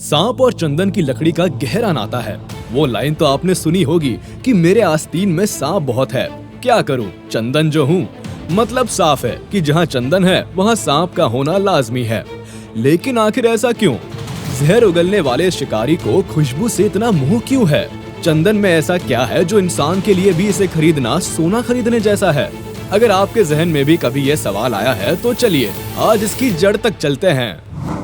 सांप और चंदन की लकड़ी का गहरा नाता है। वो लाइन तो आपने सुनी होगी कि मेरे आस्तीन में सांप बहुत है, क्या करूं, चंदन जो हूं। मतलब साफ है कि जहां चंदन है वहां सांप का होना लाजमी है। लेकिन आखिर ऐसा क्यों? जहर उगलने वाले शिकारी को खुशबू से इतना मोह क्यों है? चंदन में ऐसा क्या है जो इंसान के लिए भी इसे खरीदना सोना खरीदने जैसा है? अगर आपके जहन में भी कभी ये सवाल आया है तो चलिए आज इसकी जड़ तक चलते हैं।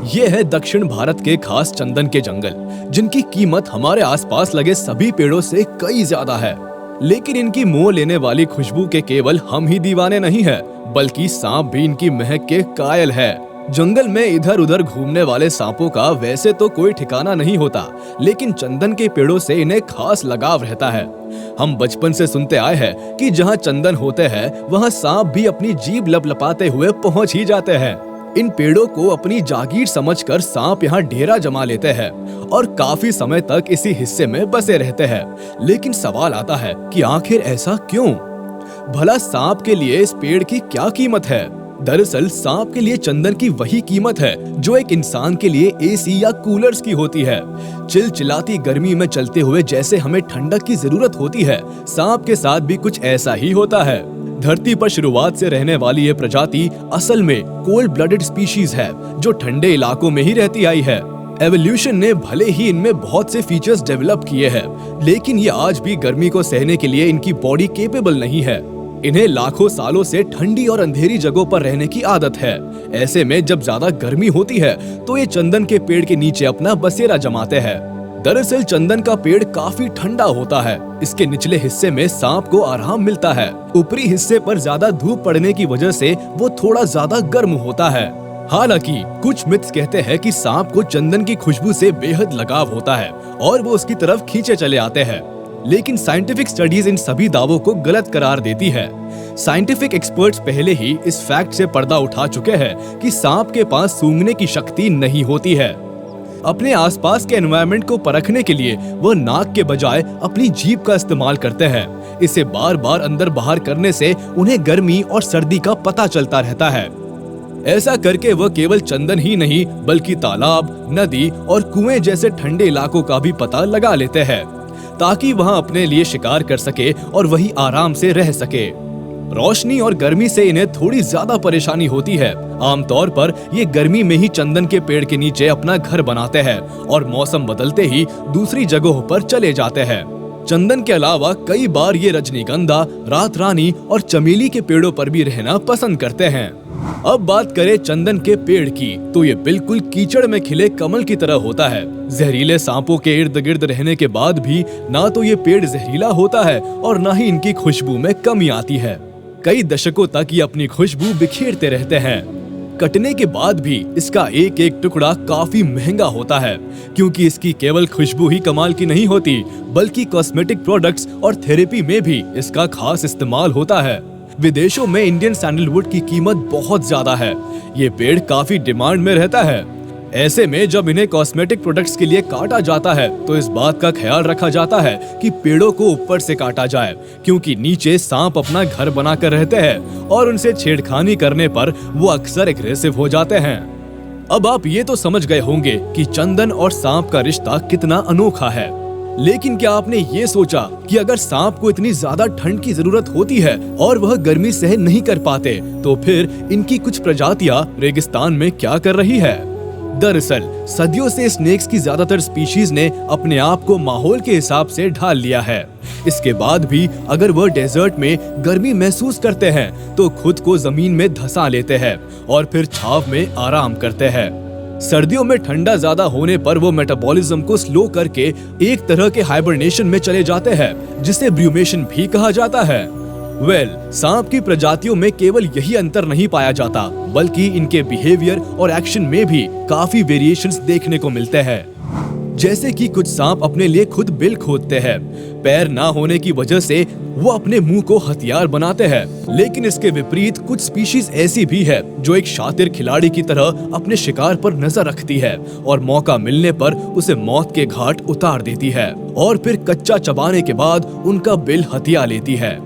ये है दक्षिण भारत के खास चंदन के जंगल, जिनकी कीमत हमारे आसपास लगे सभी पेड़ों से कई ज्यादा है। लेकिन इनकी मोह लेने वाली खुशबू के केवल हम ही दीवाने नहीं है, बल्कि सांप भी इनकी महक के कायल है। जंगल में इधर उधर घूमने वाले सांपों का वैसे तो कोई ठिकाना नहीं होता, लेकिन चंदन के पेड़ों से इन्हें खास लगाव रहता है। हम बचपन से सुनते आए हैं कि जहां चंदन होते हैं वहां सांप भी अपनी जीभ लपलपाते हुए पहुंच ही जाते हैं। इन पेड़ों को अपनी जागीर समझकर सांप यहाँ डेरा जमा लेते हैं और काफी समय तक इसी हिस्से में बसे रहते हैं। लेकिन सवाल आता है कि आखिर ऐसा क्यों? भला सांप के लिए इस पेड़ की क्या कीमत है? दरअसल सांप के लिए चंदन की वही कीमत है जो एक इंसान के लिए एसी या कूलर्स की होती है। चिलचिलाती गर्मी में चलते हुए जैसे हमें ठंडक की जरूरत होती है, सांप के साथ भी कुछ ऐसा ही होता है। धरती पर शुरुआत से रहने वाली ये प्रजाति असल में कोल्ड ब्लडेड स्पीशीज है, जो ठंडे इलाकों में ही रहती आई है। एवोल्यूशन ने भले ही इनमें बहुत से फीचर्स डेवलप किए हैं, लेकिन ये आज भी गर्मी को सहने के लिए इनकी बॉडी केपेबल नहीं है। इन्हें लाखों सालों से ठंडी और अंधेरी जगहों पर रहने की आदत है। ऐसे में जब ज्यादा गर्मी होती है तो ये चंदन के पेड़ के नीचे अपना बसेरा जमाते हैं। दरअसल चंदन का पेड़ काफी ठंडा होता है। इसके निचले हिस्से में सांप को आराम मिलता है। ऊपरी हिस्से पर ज्यादा धूप पड़ने की वजह से वो थोड़ा ज्यादा गर्म होता है। हालांकि कुछ मिथ्स कहते हैं कि सांप को चंदन की खुशबू से बेहद लगाव होता है और वो उसकी तरफ खींचे चले आते हैं। लेकिन साइंटिफिक स्टडीज इन सभी दावों को गलत करार देती है। साइंटिफिक एक्सपर्ट्स पहले ही इस फैक्ट से पर्दा उठा चुके हैं कि सांप के पास सूंघने की शक्ति नहीं होती है। अपने आसपास के एनवायरनमेंट को परखने के लिए वह नाक के बजाय अपनी जीभ का इस्तेमाल करते हैं। इसे बार बार अंदर बाहर करने से उन्हें गर्मी और सर्दी का पता चलता रहता है। ऐसा करके वह केवल चंदन ही नहीं बल्कि तालाब, नदी और कुएं जैसे ठंडे इलाकों का भी पता लगा लेते हैं, ताकि वहां अपने लिए शिकार कर सके और वही आराम से रह सके। रोशनी और गर्मी से इन्हें थोड़ी ज्यादा परेशानी होती है। आमतौर पर ये गर्मी में ही चंदन के पेड़ के नीचे अपना घर बनाते हैं और मौसम बदलते ही दूसरी जगहों पर चले जाते हैं। चंदन के अलावा कई बार ये रजनीगंधा, रात रानी और चमेली के पेड़ों पर भी रहना पसंद करते हैं। अब बात करें चंदन के पेड़ की, तो ये बिल्कुल कीचड़ में खिले कमल की तरह होता है। जहरीले सांपों के इर्द गिर्द रहने के बाद भी ना तो ये पेड़ जहरीला होता है और ना ही इनकी खुशबू में कमी आती है। कई दशकों तक ये अपनी खुशबू बिखेरते रहते हैं। कटने के बाद भी इसका एक एक टुकड़ा काफी महंगा होता है, क्योंकि इसकी केवल खुशबू ही कमाल की नहीं होती, बल्कि कॉस्मेटिक प्रोडक्ट्स और थेरेपी में भी इसका खास इस्तेमाल होता है। विदेशों में इंडियन सैंडलवुड की कीमत बहुत ज्यादा है। ये पेड़ काफी डिमांड में रहता है। ऐसे में जब इन्हें कॉस्मेटिक प्रोडक्ट्स के लिए काटा जाता है तो इस बात का ख्याल रखा जाता है कि पेड़ों को ऊपर से काटा जाए, क्योंकि नीचे सांप अपना घर बनाकर रहते हैं और उनसे छेड़खानी करने पर वो अक्सर एग्रेसिव हो जाते हैं। अब आप ये तो समझ गए होंगे कि चंदन और सांप का रिश्ता कितना अनोखा है। लेकिन क्या आपने ये सोचा कि अगर सांप को इतनी ज्यादा ठंड की जरूरत होती है और वह गर्मी सहन नहीं कर पाते, तो फिर इनकी कुछ प्रजातियां रेगिस्तान में क्या कर रही है? दरअसल सदियों से स्नेक्स की ज्यादातर स्पीशीज ने अपने आप को माहौल के हिसाब से ढाल लिया है। इसके बाद भी अगर वह डेजर्ट में गर्मी महसूस करते हैं तो खुद को जमीन में धंसा लेते हैं और फिर छाव में आराम करते हैं। सर्दियों में ठंडा ज्यादा होने पर वो मेटाबॉलिज्म को स्लो करके एक तरह के हाइबरनेशन में चले जाते हैं, जिसे ब्रूमेशन भी कहा जाता है। सांप की प्रजातियों में केवल यही अंतर नहीं पाया जाता, बल्कि इनके बिहेवियर और एक्शन में भी काफी वेरिएशंस देखने को मिलते हैं। जैसे कि कुछ सांप अपने लिए खुद बिल खोदते हैं। पैर ना होने की वजह से वो अपने मुंह को हथियार बनाते हैं। लेकिन इसके विपरीत कुछ स्पीशीज ऐसी भी है जो एक शातिर खिलाड़ी की तरह अपने शिकार पर नजर रखती है और मौका मिलने पर उसे मौत के घाट उतार देती है और फिर कच्चा चबाने के बाद उनका बिल हथिया लेती है।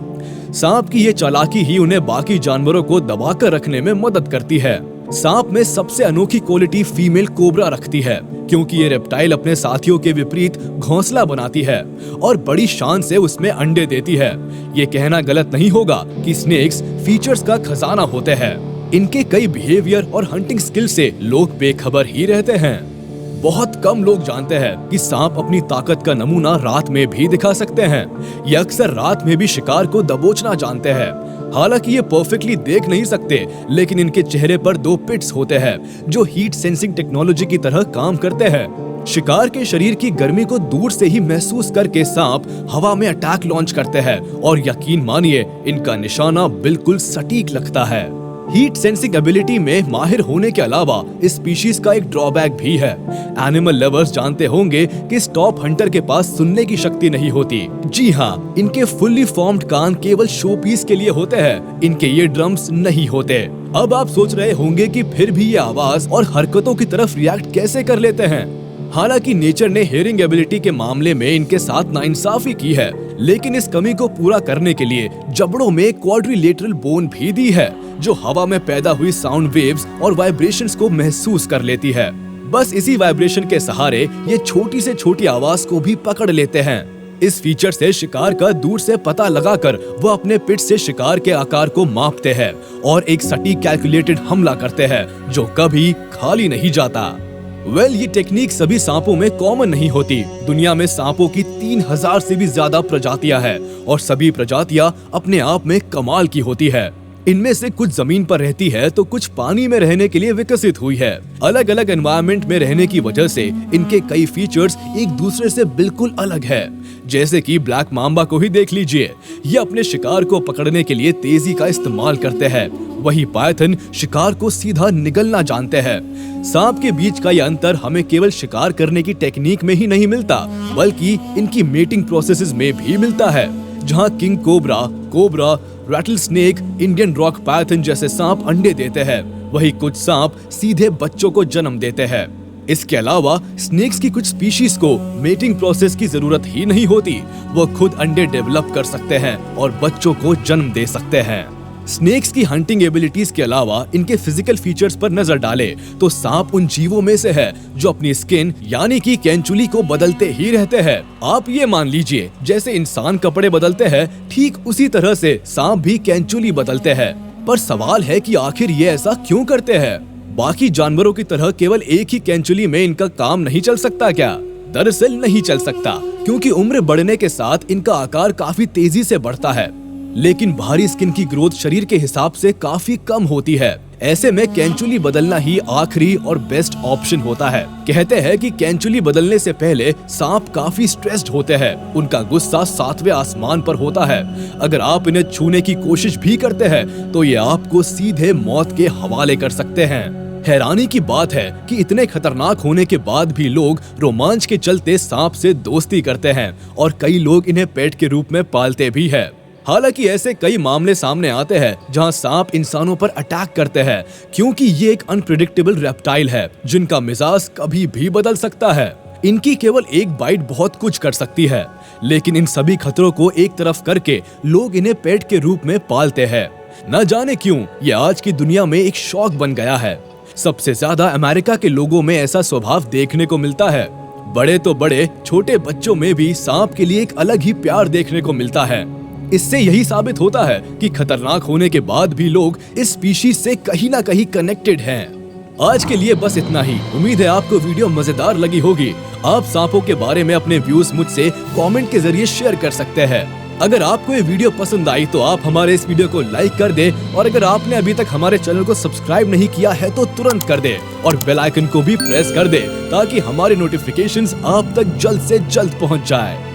सांप की ये चालाकी ही उन्हें बाकी जानवरों को दबाकर रखने में मदद करती है। सांप में सबसे अनोखी क्वालिटी फीमेल कोबरा रखती है, क्योंकि ये रेप्टाइल अपने साथियों के विपरीत घोंसला बनाती है और बड़ी शान से उसमें अंडे देती है। ये कहना गलत नहीं होगा कि स्नेक्स फीचर्स का खजाना होते हैं। इनके कई बिहेवियर और हंटिंग स्किल से लोग बेखबर ही रहते हैं। बहुत कम लोग जानते हैं कि सांप अपनी ताकत का नमूना रात में भी दिखा सकते हैं। ये अक्सर रात में भी शिकार को दबोचना जानते हैं। हालांकि ये परफेक्टली देख नहीं सकते, लेकिन इनके चेहरे पर 2 पिट्स होते हैं जो हीट सेंसिंग टेक्नोलॉजी की तरह काम करते हैं। शिकार के शरीर की गर्मी को दूर से ही महसूस करके सांप हवा में अटैक लॉन्च करते हैं और यकीन मानिए इनका निशाना बिल्कुल सटीक लगता है। हीट सेंसिंग एबिलिटी में माहिर होने के अलावा इस स्पीशीज का एक ड्रॉबैक भी है। एनिमल लवर्स जानते होंगे कि टॉप हंटर के पास सुनने की शक्ति नहीं होती। जी हाँ, इनके फुल्ली फॉर्म्ड कान केवल शो पीस के लिए होते हैं, इनके ईयर ड्रम्स नहीं होते। अब आप सोच रहे होंगे कि फिर भी ये आवाज और हरकतों की तरफ रिएक्ट कैसे कर लेते हैं। हालांकि नेचर ने हियरिंग एबिलिटी के मामले में इनके साथ नाइंसाफी की है, लेकिन इस कमी को पूरा करने के लिए जबड़ों में क्वाड्रिलेटरल बोन भी दी है, जो हवा में पैदा हुई साउंड वेव्स और वाइब्रेशंस को महसूस कर लेती है। बस इसी वाइब्रेशन के सहारे ये छोटी से छोटी आवाज को भी पकड़ लेते हैं। इस फीचर से शिकार का दूर से पता लगाकर वो अपने पिट से शिकार के आकार को मापते हैं और एक सटीक कैलकुलेटेड हमला करते हैं जो कभी खाली नहीं जाता। ये टेक्निक सभी सांपों में कॉमन नहीं होती। दुनिया में सांपों की 3000 से भी ज्यादा प्रजातियां हैं और सभी प्रजातियां अपने आप में कमाल की होती है। इनमें से कुछ जमीन पर रहती है तो कुछ पानी में रहने के लिए विकसित हुई है। अलग अलग एनवायरनमेंट में रहने की वजह से इनके कई फीचर्स एक दूसरे से बिल्कुल अलग है। जैसे कि ब्लैक मांबा को ही देख लीजिए, ये अपने शिकार को पकड़ने के लिए तेजी का इस्तेमाल करते हैं, वही पायथन शिकार को सीधा निगलना जानते हैं। सांप के बीच का यह अंतर हमें केवल शिकार करने की टेक्निक में ही नहीं मिलता, बल्कि इनकी मेटिंग प्रोसेसेस में भी मिलता है। जहां king cobra, rattle snake, Indian rock python जैसे सांप अंडे देते हैं, वही कुछ सांप सीधे बच्चों को जन्म देते हैं। इसके अलावा स्नेक्स की कुछ स्पीशीज को मेटिंग प्रोसेस की जरूरत ही नहीं होती, वो खुद अंडे डेवलप कर सकते हैं और बच्चों को जन्म दे सकते हैं। स्नेक्स की हंटिंग एबिलिटीज के अलावा इनके फिजिकल फीचर्स पर नजर डाले तो सांप उन जीवों में से है जो अपनी स्किन यानी कि कैंचुली को बदलते ही रहते हैं। आप ये मान लीजिए जैसे इंसान कपड़े बदलते हैं, ठीक उसी तरह से सांप भी कैंचुली बदलते हैं। पर सवाल है कि आखिर ये ऐसा क्यों करते हैं? बाकी जानवरों की तरह केवल एक ही कैंचुली में इनका काम नहीं चल सकता क्या? दरअसल नहीं चल सकता, क्योंकि उम्र बढ़ने के साथ इनका आकार काफी तेजी से बढ़ता है, लेकिन बाहरी स्किन की ग्रोथ शरीर के हिसाब से काफी कम होती है। ऐसे में कैंचुली बदलना ही आखिरी और बेस्ट ऑप्शन होता है। कहते हैं कि कैंचुली बदलने से पहले सांप काफी स्ट्रेस्ड होते हैं, उनका गुस्सा 7वें आसमान पर होता है। अगर आप इन्हें छूने की कोशिश भी करते हैं तो ये आपको सीधे मौत के हवाले कर सकते हैं। हैरानी की बात है कि इतने खतरनाक होने के बाद भी लोग रोमांच के चलते सांप से दोस्ती करते हैं और कई लोग इन्हें पेट के रूप में पालते भी हैं। हालांकि ऐसे कई मामले सामने आते हैं जहां सांप इंसानों पर अटैक करते हैं, क्योंकि ये एक अनप्रेडिक्टेबल रेप्टाइल है जिनका मिजाज कभी भी बदल सकता है। इनकी केवल एक बाइट बहुत कुछ कर सकती है, लेकिन इन सभी खतरों को एक तरफ करके लोग इन्हें पेट के रूप में पालते हैं। न जाने क्यों ये आज की दुनिया में एक शौक बन गया है। सबसे ज्यादा अमेरिका के लोगों में ऐसा स्वभाव देखने को मिलता है। बड़े तो बड़े, छोटे बच्चों में भी सांप के लिए एक अलग ही प्यार देखने को मिलता है। इससे यही साबित होता है कि खतरनाक होने के बाद भी लोग इस स्पीशीज से कहीं ना कहीं कनेक्टेड हैं। आज के लिए बस इतना ही। उम्मीद है आपको वीडियो मजेदार लगी होगी। आप सांपों के बारे में अपने व्यूज मुझसे कमेंट के जरिए शेयर कर सकते हैं। अगर आपको ये वीडियो पसंद आई तो आप हमारे इस वीडियो को लाइक कर दे, और अगर आपने अभी तक हमारे चैनल को सब्सक्राइब नहीं किया है तो तुरंत कर दे और बेल आइकन को भी प्रेस कर दे, ताकि हमारे नोटिफिकेशंस आप तक जल्द से जल्द पहुंच जाए।